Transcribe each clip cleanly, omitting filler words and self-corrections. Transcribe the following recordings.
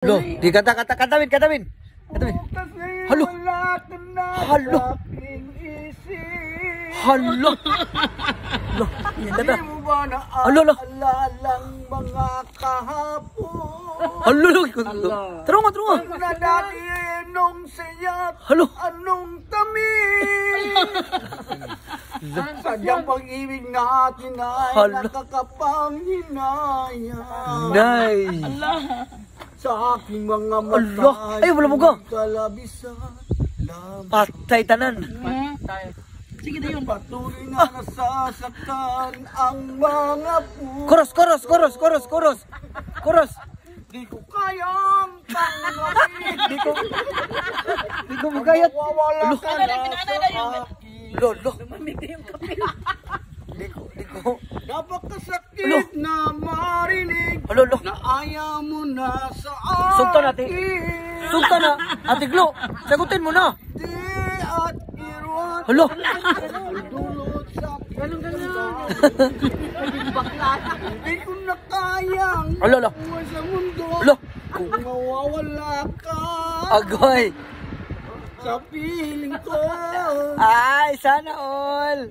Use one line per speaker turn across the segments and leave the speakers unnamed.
Lo, di katawin. Halo. Halo. Halo. Lo, kata. Halo, lo.
Mga kahapon.
Halo, lo. Terungo.
Nagdadati nung sayat.
Halo.
Anong tamis. Sadyang pag-ibig natin ay
Halo.
nakakapanghinayang.
Nay.
Sa aking mga
Allah.
mata
Ay, wala mo ka.
kalabisan lamang.
Patay tanan.
Sige na yun. Patuloy na nasasaktan ang mga puso.
Chorus.
Di ko kayang tanggapin.
Di ko magayat.
Mawawala
Lo.
ka na sa akin.
Lo. Di ko.
Napakasakit na marinig
Lo.
na ayaw mo na sa akin.
Sugta na. Ate Glo, sagutin mo na.
Di at iruan.
Halo.
Dulot sa Hindi ko na kayang
Halo.
buhay sa mundo.
Halo.
Kung mawawala ka
Agoy.
sa piling ko.
Ay, sana all.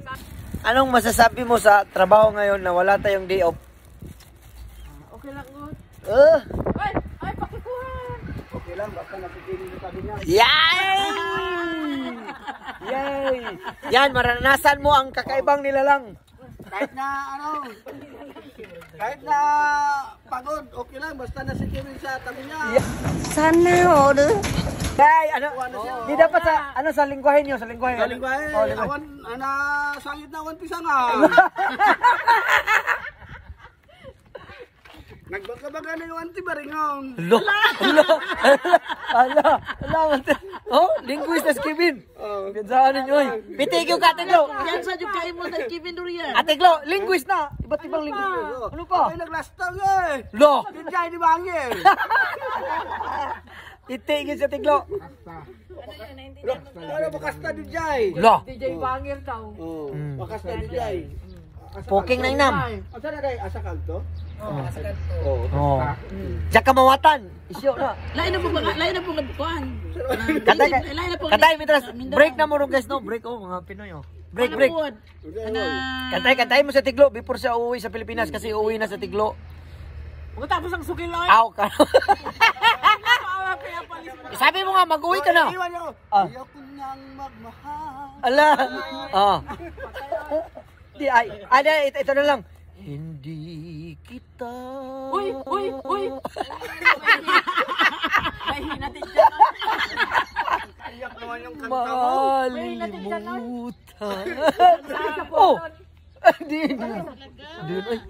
Anong masasabi mo sa trabaho ngayon na wala tayong day off?
Okay lang, good. Ay, pakikuha.
Okay lang, basta napipiling ka din yan.
Yay! Yan, maranasan mo ang kakaibang nilalang.
Kahit na pagod, okay lang, basta na si Kevin sa tabi niya.
Sana all.
Hey, di dapat sa lingwahe nyo, sa lingwahe.
Galing ba eh,
Oh, lingwahe.
awan, sangit na awan pisanga. Nagbaga-baga na yung anti-baringong.
Oh, linguist na si Kevin. Gansaan ninyo, oy. Pitig yung Ate Glo.
Yan sa yung kain mo sa Kevin Durian.
Ate Glo, linguist na. Iba't ibang linguist. Ano pa?
Ay, naglastag eh.
Lo!
Di dyan, di bangin.
Itigil si Ate Glo.
Ano, bakasta di dyan.
Lo!
DJ Bangir daw.
Oh, bakasta di dyan.
Poking na inam.
Asa na kayo, asa kalto?
Oh. Diyan ka mawatan. Isyo na.
Lain na po nagbukuhan.
Katay, mitras. Break na mo ron guys, no? Break, mga Pinoy, oh. Break. Katay mo sa Tiglo before siya uuwi sa Pilipinas kasi uuwi na sa Tiglo.
Pagkatapos ang sukil lang.
Aw ka. Sabi mo nga, mag-uwi ka na.
Iwan niyo.
Ah.
Ayaw ko nang magmahal.
Ala. Ito na lang. Hindi kita.
Uy. May hinatin dyan.
Iyak naman yung kanta mo.
Malimutan. Oh. Hindi.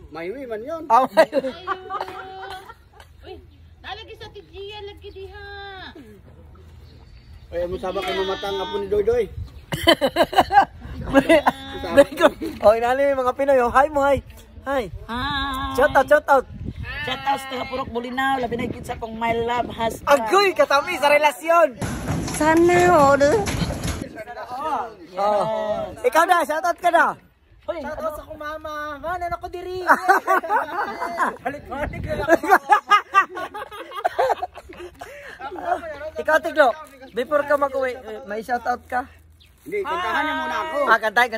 May man yun.
Nalagi sa tijiya, lagi diha.
Ay, mo sabak kay mamatang apo ni Doydoy.
Oh, inali mga Pinoy. Oh, hi mo, hi. Hi. Shout out.
Shout out sa Purok Bulinaw. Labi na sa kong my love husband.
Agoy, katami sa relasyon.
Sana all.
Ikaw na, shout out ka na.
Hoy, shout out sa kong mama. Nganan ako diri.
Balik-balik na
Ikaw, Tiglo, before ka mag-uwi, may shout out ka?
Hindi, kantahan niya muna ako.
Kantahin.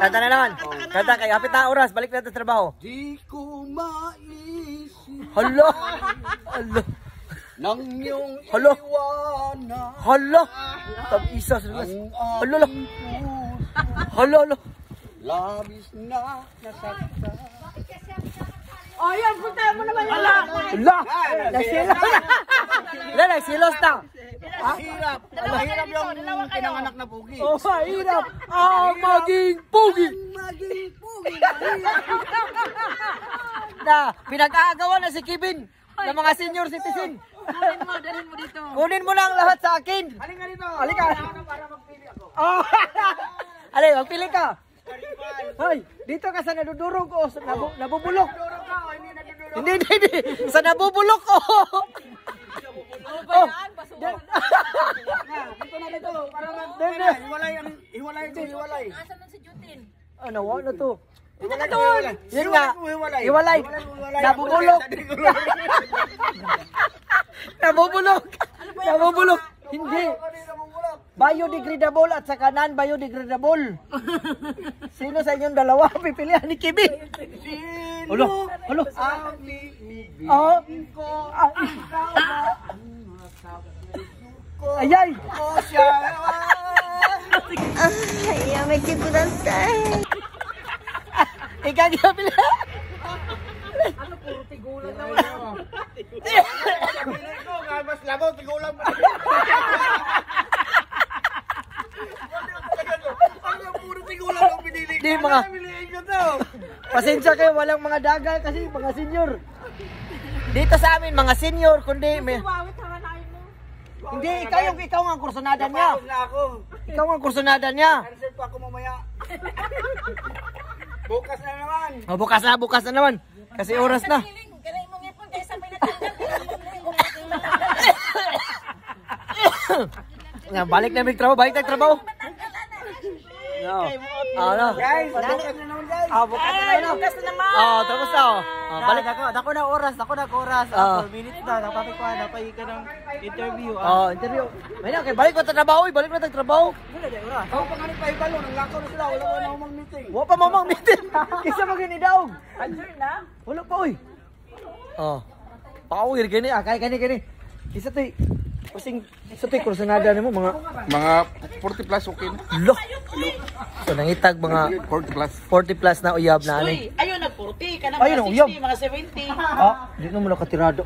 Kanta na naman. Kanta, kaya hapit na oras, balik natin sa trabaho.
Di ko maisip
Hala.
nang iyong
Hala.
iwanan
Hala. Tab-isa sa lulas. Hala. Hala.
labis na nasaktan.
Oh, yan. Punta mo naman yun.
Hala. Nagsilos na.
Mahirap yung pinanganak na pugi.
Oh, mahirap. Maging pugi. Na, pinag-aagawan na si Kevin ng mga senior citizen.
Dalhin mo dito.
Kunin mo na ang lahat sa akin.
Halika dito.
Halika.
Para magpili ako.
Oh. Ale, magpili ka. Hoy, dito ka sa nadudurog ko, sa nabubulok.
Durog ka, hindi nagdudurog.
Hindi. Sa nabubulok ko. Oh.
Dito na dito. Para hiwalay.
Asa man si Jutin?
Ano, ano to?
Hiwalay.
Yun nga.
Hiwalay.
Hiwalay. Nabubulok. nabubulok. Nabubulok. Hindi. Biodegradable at saka non-biodegradable. Sino sa inyong dalawa pipilihan ni Kibi? Ulo. Oh. Ayay.
Yamete kudasai.
Ikaw yung pilihan.
Mas labaw, tigulang mo. Ano puro tigulang ang pinili ko?
Di mga,
Piliin ko to.
pasensya kayo, walang mga dagal kasi mga senior. Dito sa amin, mga senior, kundi may... Hindi, ikaw ang kursunada niya.
Tapos na ako.
Ikaw ang kursunada niya.
Cancel pa ako mamaya. Bukas na naman.
Oh, bukas na naman. Kasi oras na.
Ganay mo ngipon kay sabay natanggal.
Balik na may trabaho, balik na trabaho. No. Ano?
Guys, bukas na naman guys.
Bukas na naman.
Bukas na naman.
Tapos na. Balik ako.
Dako na oras. 4 minutes na. Napapik ko na. Napahig ka ng interview.
Interview. May na, balik na trabaho. Balik na trabaho.
Ako pa nga nagpahibalo. Nanglakaw na sila. Wala ko na umang meeting.
Wala pa mamang meeting. Kisa maginidaog.
Adjourn na.
Wala pa, oy. Pakawir, gani. Kani. Isa to'y. Kasing, isa to'y kursunada na mo, mga
40 plus okay na.
lo. So, nangitag mga
40 plus.
40 plus na uyab na ano.
Uy, ayun nag 40 ka na
Ayun,
mga
uyab.
60, mga 70.
Di na mo nakatirado.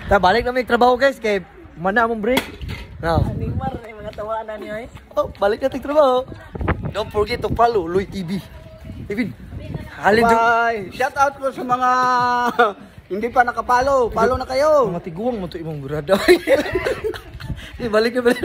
Balik na may trabaho, guys, kay mana mong break. Now,
Neymar, mga tawaan na niya eh.
balik na tayong trabaho. Don't forget to follow Loy TV. Even, halin doon.
Bye. Shout out ko sa mga hindi pa nakapalo. Palo na kayo.
Mga tiguang mo ito imong burada. Balik na.